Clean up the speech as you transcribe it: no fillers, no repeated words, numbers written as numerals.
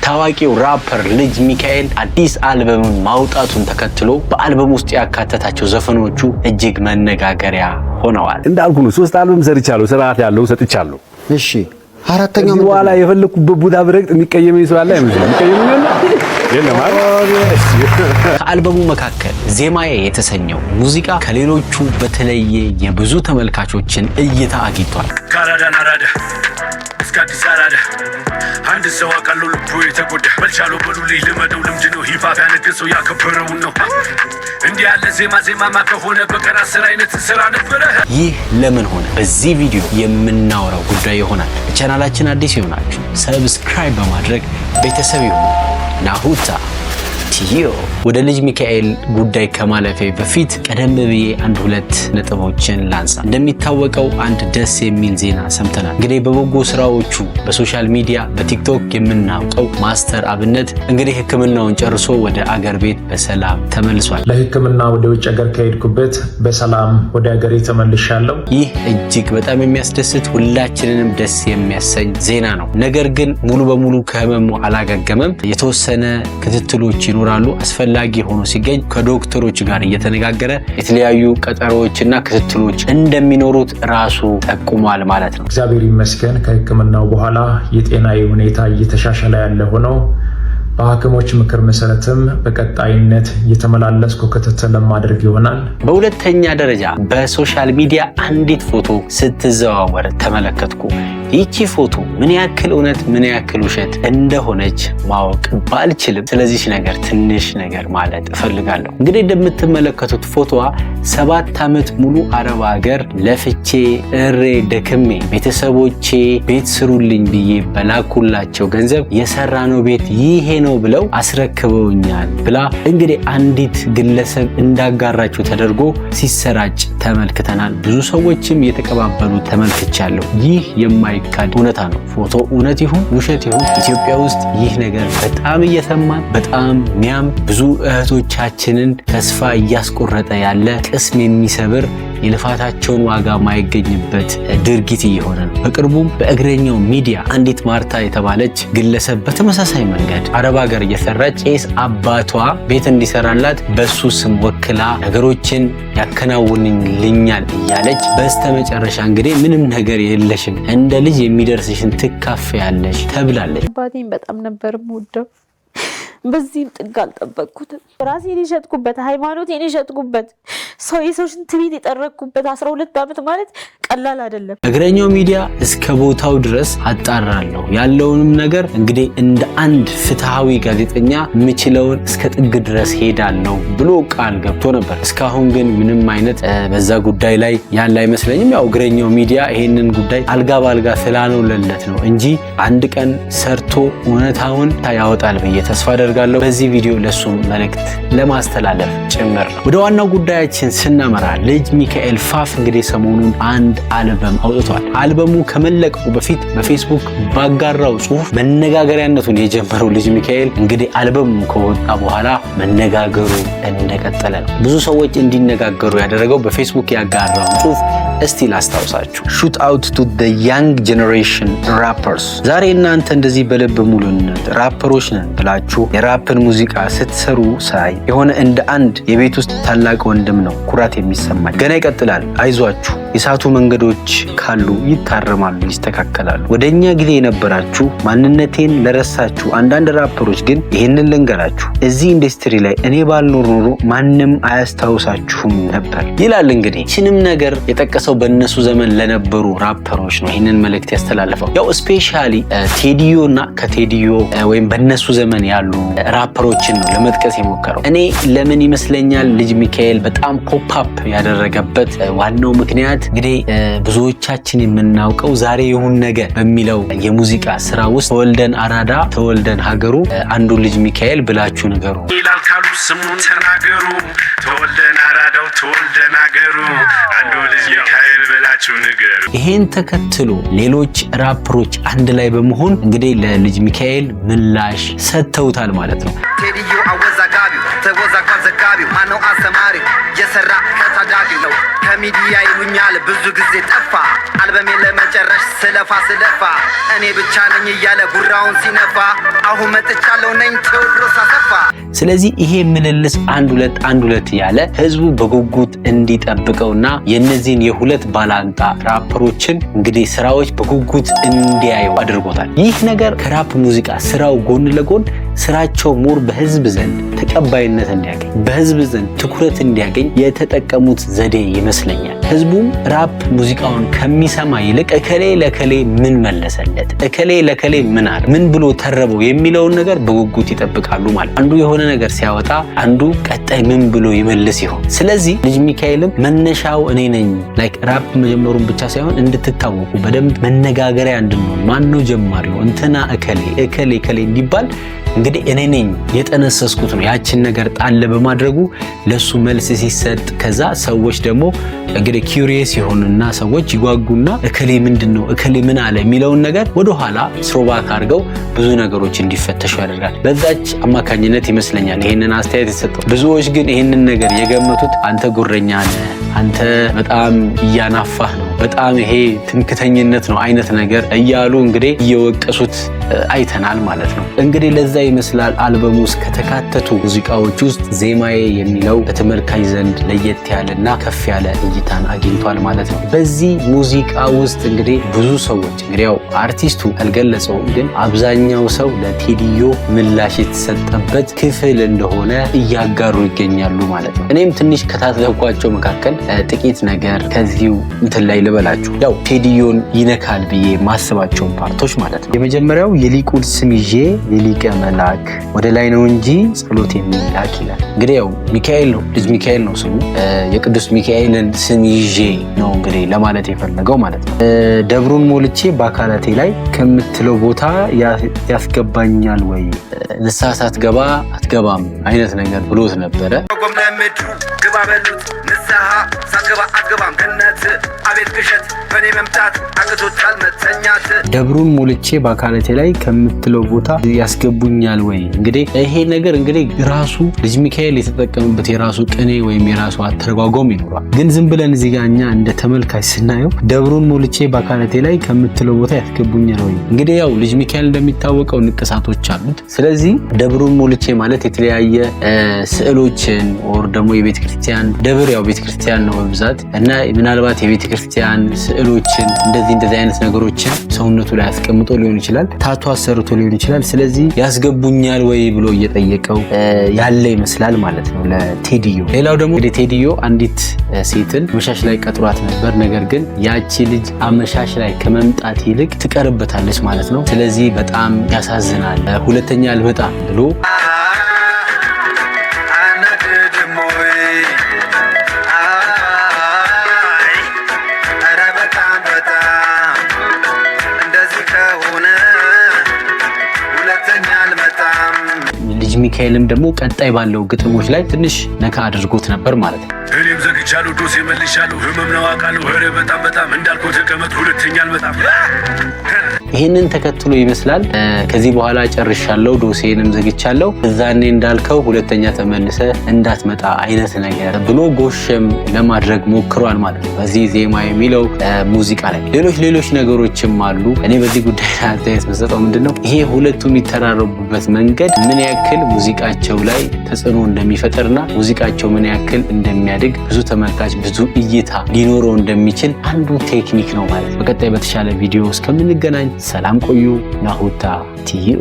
ታዋቂው ራፐር ልጅ ሚካኤል አዲስ አልበም ማውጣቱን ተከትሎ በአልበም ውስጥ ያካተታቸው ዘፈኖቹ እጅግ መነጋገሪያ ሆነዋል። እንዳልኩ ነው 3 አልበም ሰርቻለሁ፣ ስርዓት ያለው ሰጥቻለሁ። እሺ አራተኛው ምን በኋላ የፈለኩበት ቦታ ብረግጥ የሚቀየመኝ ሰው አለ አይመስልም? የሚቀየመኝ የለም አይደል? ከአልበሙ መካከል ዜማዬ የተሰኘው ሙዚቃ ከሌሎቹ በተለየ የብዙ ተመልካቾችን እይታ አግኝቷል። ካራዳናራዳ እስካዲስ አራዳ አንድ ሰው አቃሉ ልቡ የተጎዳ በልቻሎ በሉልኝ ልመደው ልምድ ነው ሂፓፕ ያነገሰው ያከበረው ነው። እንዲህ ያለ ዜማ ከሆነ በቀር 10 አይነት ስራ ነበረ። ይህ ለምን ሆነ? በዚህ ቪዲዮ የምናወራው ጉዳይ ይሆናል። ቻናላችን አዲስ ይሆናችሁ ሰብስክራይብ በማድረግ ቤተሰብ ይሁኑ። ናሁታ ቲዮ ወደ ልጅ ሚካኤል ጉዳይ ከማለፌ በፊት ቀደም ብዬ 1-2 ነጥቦችን ላንሳ። እንደሚታወቀው አንድ ደስ የሚል ዜና ሰምተናል። እንግዲህ በበጎ ስራዎቹ በሶሻል ሚዲያ በቲክቶክ የምናውቀው ማስተር አብነት እንግዲህ ሕክምናውን ጨርሶ ወደ አገር ቤት በሰላም ተመልሷል። ለሕክምና ወደ ውጭ ሀገር ከሄድኩበት በሰላም ወደ ሀገሬ ተመልሻለሁ። ይህ እጅግ በጣም የሚያስደስት ሁላችንንም ደስ የሚያሰኝ ዜና ነው። ነገር ግን ሙሉ በሙሉ ከህመሙ አላገገመም። የተወሰነ ክትትሎች ይኖራሉ። አስፈላጊ ሆኖ ሲገኝ ከዶክተሮች ጋር እየተነጋገረ የተለያዩ ቀጠሮዎችና ክትትሎች እንደሚኖሩት ራሱ ጠቁሟል ማለት ነው። እግዚአብሔር ይመስገን ከሕክምናው በኋላ የጤናዬ ሁኔታ እየተሻሻለ ያለ ሆኖ በሐኪሞች ምክር መሰረትም በቀጣይነት እየተመላለስኩ ክትትል ለማድረግ ይሆናል። በሁለተኛ ደረጃ በሶሻል ሚዲያ አንዲት ፎቶ ስትዘዋወር ተመለከትኩ። ይቺ ፎቶ ምን ያክል እውነት ምን ያክል ውሸት እንደሆነች ማወቅ ባልችልም ስለዚህ ነገር ትንሽ ነገር ማለት እፈልጋለሁ። እንግዲህ እንደምትመለከቱት ፎቶዋ 7 ዓመት ሙሉ አረብ ሀገር ለፍቼ እሬ ደክሜ ቤተሰቦቼ ቤት ስሩልኝ ብዬ በላኩላቸው ገንዘብ የሰራነው ቤት ይሄ ነው ብለው አስረክበውኛል ብላ እንግዲህ አንዲት ግለሰብ እንዳጋራችሁ ተደርጎ ሲሰራጭ ተመልክተናል። ብዙ ሰዎችም የተቀባበሉ ተመልክቻለሁ። ይህ የማይካድ እውነታ ነው። ፎቶ እውነት ይሁን ውሸት ይሁን ኢትዮጵያ ውስጥ ይህ ነገር በጣም እየሰማን በጣም ሚያም ብዙ እህቶቻችንን ተስፋ እያስቆረጠ ያለ ቅስም የሚሰብር የልፋታቸውን ዋጋ ማይገኝበት ድርጊት እየሆነ ነው። በቅርቡም በእግረኛው ሚዲያ አንዲት ማርታ የተባለች ግለሰብ በተመሳሳይ መንገድ አረብ ሀገር እየሰራች ቄስ አባቷ ቤት እንዲሰራላት በሱ ስም ወክላ ነገሮችን ያከናውንልኛል እያለች በስተመጨረሻ እንግዲህ ምንም ነገር የለሽም እንደ ልጅ የሚደርስሽን ትካፈያለሽ ተብላለች። አባቴን በጣም ነበር የምወደው። በዚህም ጥግ አልጠበቅኩትም። ራሴን የሸጥኩበት ሃይማኖቴን የሸጥኩበት ሰው የሰው ሽንት ቤት የጠረኩበት 12 ዓመት ማለት ቀላል አይደለም። እግረኛው ሚዲያ እስከ ቦታው ድረስ አጣራለሁ ያለውንም ነገር እንግዲህ እንደ አንድ ፍትሃዊ ጋዜጠኛ የምችለውን እስከ ጥግ ድረስ ሄዳለሁ ብሎ ቃል ገብቶ ነበር። እስካሁን ግን ምንም አይነት በዛ ጉዳይ ላይ ያለ አይመስለኝም። ያው እግረኛው ሚዲያ ይሄንን ጉዳይ አልጋ ባልጋ ስላልሆነለት ነው እንጂ አንድ ቀን ሰርቶ እውነታውን ያወጣል ብዬ ተስፋ አደርጋለሁ። በዚህ ቪዲዮ ለሱ መልእክት ለማስተላለፍ ጭምር ነው። ወደ ዋናው ጉዳያችን ስናመራ ልጅ ሚካኤል ፋፍ እንግዲህ ሰሞኑን አንድ አልበም አውጥቷል። አልበሙ ከመለቀቁ በፊት በፌስቡክ ባጋራው ጽሁፍ መነጋገሪያነቱን የጀመረው ልጅ ሚካኤል እንግዲህ አልበሙ ከወጣ በኋላ መነጋገሩ እንደቀጠለ ነው። ብዙ ሰዎች እንዲነጋገሩ ያደረገው በፌስቡክ ያጋራው ጽሁፍ እስቲ ላስታውሳችሁ። ሹት አውት ቱ ዘ ያንግ ጄኔሬሽን ራፐርስ። ዛሬ እናንተ እንደዚህ በልብ ሙሉነት ራፐሮች ነን ብላችሁ የራፕን ሙዚቃ ስትሰሩ ሳይ የሆነ እንደ አንድ የቤት ውስጥ ታላቅ ወንድም ነው ኩራት የሚሰማኝ። ገና ይቀጥላል፣ አይዟችሁ። የሳቱ መንገዶች ካሉ ይታረማሉ፣ ይስተካከላሉ። ወደኛ ጊዜ የነበራችሁ ማንነቴን ለረሳችሁ አንዳንድ ራፐሮች ግን ይህንን ልንገራችሁ፣ እዚህ ኢንዱስትሪ ላይ እኔ ባልኖር ኖሮ ማንም አያስታውሳችሁም ነበር ይላል። እንግዲህ ይህንም ነገር የጠቀሰው በእነሱ ዘመን ለነበሩ ራፐሮች ነው ይህንን መልእክት ያስተላለፈው። ያው ስፔሻሊ ቴዲዮ እና ከቴዲዮ ወይም በእነሱ ዘመን ያሉ ራፐሮችን ነው ለመጥቀስ የሞከረው። እኔ ለምን ይመስለኛል ልጅ ሚካኤል በጣም ፖፕ አፕ ያደረገበት ዋናው ምክንያት እንግዲህ ብዙዎቻችን የምናውቀው ዛሬ ይሁን ነገ በሚለው የሙዚቃ ስራ ውስጥ ተወልደን አራዳ ተወልደን ሀገሩ አንዱ ልጅ ሚካኤል ብላችሁ ንገሩ ይላል ካሉ ስሙን ተናገሩ። ተወልደን አራዳው ተወልደን ሀገሩ አንዱ ልጅ ሚካኤል ብላችሁ ንገሩ። ይሄን ተከትሎ ሌሎች ራፐሮች አንድ ላይ በመሆን እንግዲህ ለልጅ ሚካኤል ምላሽ ሰጥተውታል ማለት ነው። ቴዲዮ አወዛጋቢው ተወዛጋብ ዘጋቢው ማነው አስተማሪው የሰራ ከታዳጊ ነው ከሚዲያ ይሉኛል ብዙ ጊዜ ጠፋ አልበሜ ለመጨረሽ ስለፋ እኔ ብቻ ነኝ እያለ ጉራውን ሲነፋ አሁን መጥቼ ሰው ነኝ ቴዎድሮስ አሰፋ። ስለዚህ ይሄ ምልልስ አንድ ሁለት ያለ ህዝቡ በጉጉት እንዲጠብቀውና የነዚህን የሁለት ባላንጣ ራፐሮችን እንግዲህ ስራዎች በጉጉት እንዲያዩ አድርጎታል። ይህ ነገር ከራፕ ሙዚቃ ስራው ጎን ለጎን ስራቸው ሞር በህዝብ ዘንድ ተቀባይነት እንዲያገኝ በህዝብ ዘንድ ትኩረት እንዲያገኝ የተጠቀሙት ዘዴ ይመስለኛል። ህዝቡም ራፕ ሙዚቃውን ከሚሰማ ይልቅ እከሌ ለከሌ ምን መለሰለት፣ እከሌ ለከሌ ምን አለ፣ ምን ብሎ ተረበው የሚለውን ነገር በጉጉት ይጠብቃሉ ማለት። አንዱ የሆነ ነገር ሲያወጣ አንዱ ቀጣይ ምን ብሎ ይመልስ ይሆን? ስለዚህ ልጅ ሚካኤልም መነሻው እኔ ነኝ ላይክ ራፕ መጀመሩን ብቻ ሳይሆን እንድትታወቁ በደንብ መነጋገሪያ እንድንሆን ማነው ጀማሪው እንትና እከሌ እንዲባል እንግዲህ እኔ ነኝ የጠነሰስኩት ነው። ያችን ነገር ጣል በማድረጉ ለሱ መልስ ሲሰጥ ከዛ ሰዎች ደግሞ እንግዲህ ኪዩሪየስ ይሆኑና ሰዎች ይጓጉና እከሌ ምንድነው እከሌ ምን አለ የሚለውን ነገር ወደ ኋላ ስሮባክ አድርገው ብዙ ነገሮች እንዲፈተሹ ያደርጋል። በዛች አማካኝነት ይመስለኛል ይሄንን አስተያየት የተሰጠው። ብዙዎች ግን ይሄንን ነገር የገመቱት አንተ ጉረኛ ነህ፣ አንተ በጣም እያናፋህ ነው፣ በጣም ይሄ ትምክተኝነት ነው አይነት ነገር እያሉ እንግዲህ እየወቀሱት አይተናል ማለት ነው። እንግዲህ ለዛ ይመስላል አልበሙ ውስጥ ከተካተቱ ሙዚቃዎች ውስጥ ዜማዬ የሚለው በተመልካች ዘንድ ለየት ያለና ከፍ ያለ እይታን አግኝቷል ማለት ነው። በዚህ ሙዚቃ ውስጥ እንግዲህ ብዙ ሰዎች እንግዲህ ያው አርቲስቱ አልገለጸውም፣ ግን አብዛኛው ሰው ለቴዲዮ ምላሽ የተሰጠበት ክፍል እንደሆነ እያጋሩ ይገኛሉ ማለት ነው። እኔም ትንሽ ከታዘብኳቸው መካከል ጥቂት ነገር ከዚሁ እንትን ላይ ልበላችሁ። ያው ቴዲዮን ይነካል ብዬ ማስባቸውን ፓርቶች ማለት ነው። የመጀመሪያው የሊቁን ስም ይዤ የሊቀ መላክ ወደ ላይ ነው እንጂ ጸሎት የሚላክ ይላል። እንግዲህ ያው ሚካኤል ነው፣ ልጅ ሚካኤል ነው ስሙ። የቅዱስ ሚካኤልን ስም ይዤ ነው እንግዲህ ለማለት የፈለገው ማለት ነው። ደብሩን ሞልቼ በአካላቴ ላይ ከምትለው ቦታ ያስገባኛል ወይ ንስሐ ሳትገባ አትገባም አይነት ነገር ብሎት ነበረ። ጎምለምድሩ ግባ በሉት ንስሐ ሳትገባ አትገባም ገነት አቤት ግሸት በእኔ መምጣት አቅቶታል መተኛት። ደብሩን ሞልቼ በአካላቴ ላይ ከምትለው ቦታ ያስገቡኛል ወይ። እንግዲህ ይሄ ነገር እንግዲህ ራሱ ልጅ ሚካኤል የተጠቀምበት የራሱ ቅኔ ወይም የራሱ አተረጓጎም ይኖራል። ግን ዝም ብለን እዚህ ጋር እኛ እንደ ተመልካች ስናየው ደብሩን ሞልቼ በአካላቴ ላይ ከምትለው ቦታ ያስገቡኛል ወይ። እንግዲህ ያው ልጅ ሚካኤል እንደሚታወቀው ንቅሳቶች አሉት። ስለዚህ ደብሩን ሞልቼ ማለት የተለያየ ስዕሎችን ኦር ደግሞ የቤተ ክርስቲያን ደብር ያው ቤተ ክርስቲያን ነው በብዛት እና ምናልባት የቤተ ክርስቲያን ስዕሎችን እንደዚህ አይነት ነገሮችን ሰውነቱ ላይ አስቀምጦ ሊሆን ይችላል፣ ታቱ አሰርቶ ሊሆን ይችላል። ስለዚህ ያስገቡኛል ወይ ብሎ እየጠየቀው ያለ ይመስላል ማለት ነው ለቴዲዮ። ሌላው ደግሞ እንግዲህ ቴዲዮ አንዲት ሴትን አመሻሽ ላይ ቀጥሯት ነበር። ነገር ግን ያቺ ልጅ አመሻሽ ላይ ከመምጣት ይልቅ ትቀርበታለች ማለት ነው። ስለዚህ በጣም ያሳዝናል። ሁለተኛ አልመጣም ብሎ ልጅ ሚካኤልም ደግሞ ቀጣይ ባለው ግጥሞች ላይ ትንሽ ነካ አድርጎት ነበር ማለት ነው። እኔም ዘግቻለሁ ዶሴ መልሻለሁ ህመም ነው አውቃለሁ ኧረ በጣም እንዳልኩት ተቀመጥ ሁለተኛ አልመጣም። ይህንን ተከትሎ ይመስላል ከዚህ በኋላ ጨርሻለሁ ዶሴንም ዘግቻለሁ እዛኔ እንዳልከው ሁለተኛ ተመልሰ እንዳትመጣ አይነት ነገር ብሎ ጎሸም ለማድረግ ሞክሯል ማለት ነው በዚህ ዜማ የሚለው ሙዚቃ ላይ። ሌሎች ነገሮችም አሉ። እኔ በዚህ ጉዳይ አስተያየት መስጠው ምንድነው ይሄ ሁለቱ የሚተራረቡበት መንገድ ምን ያክል ሙዚቃቸው ላይ ተጽዕኖ እንደሚፈጥርና ሙዚቃቸው ምን ያክል እንደሚያድግ ብዙ ተመልካች ብዙ እይታ ሊኖረው እንደሚችል አንዱ ቴክኒክ ነው ማለት ነው። በቀጣይ በተሻለ ቪዲዮ እስከምንገናኝ ሰላም ቆዩ። ናሁታ ቲዩ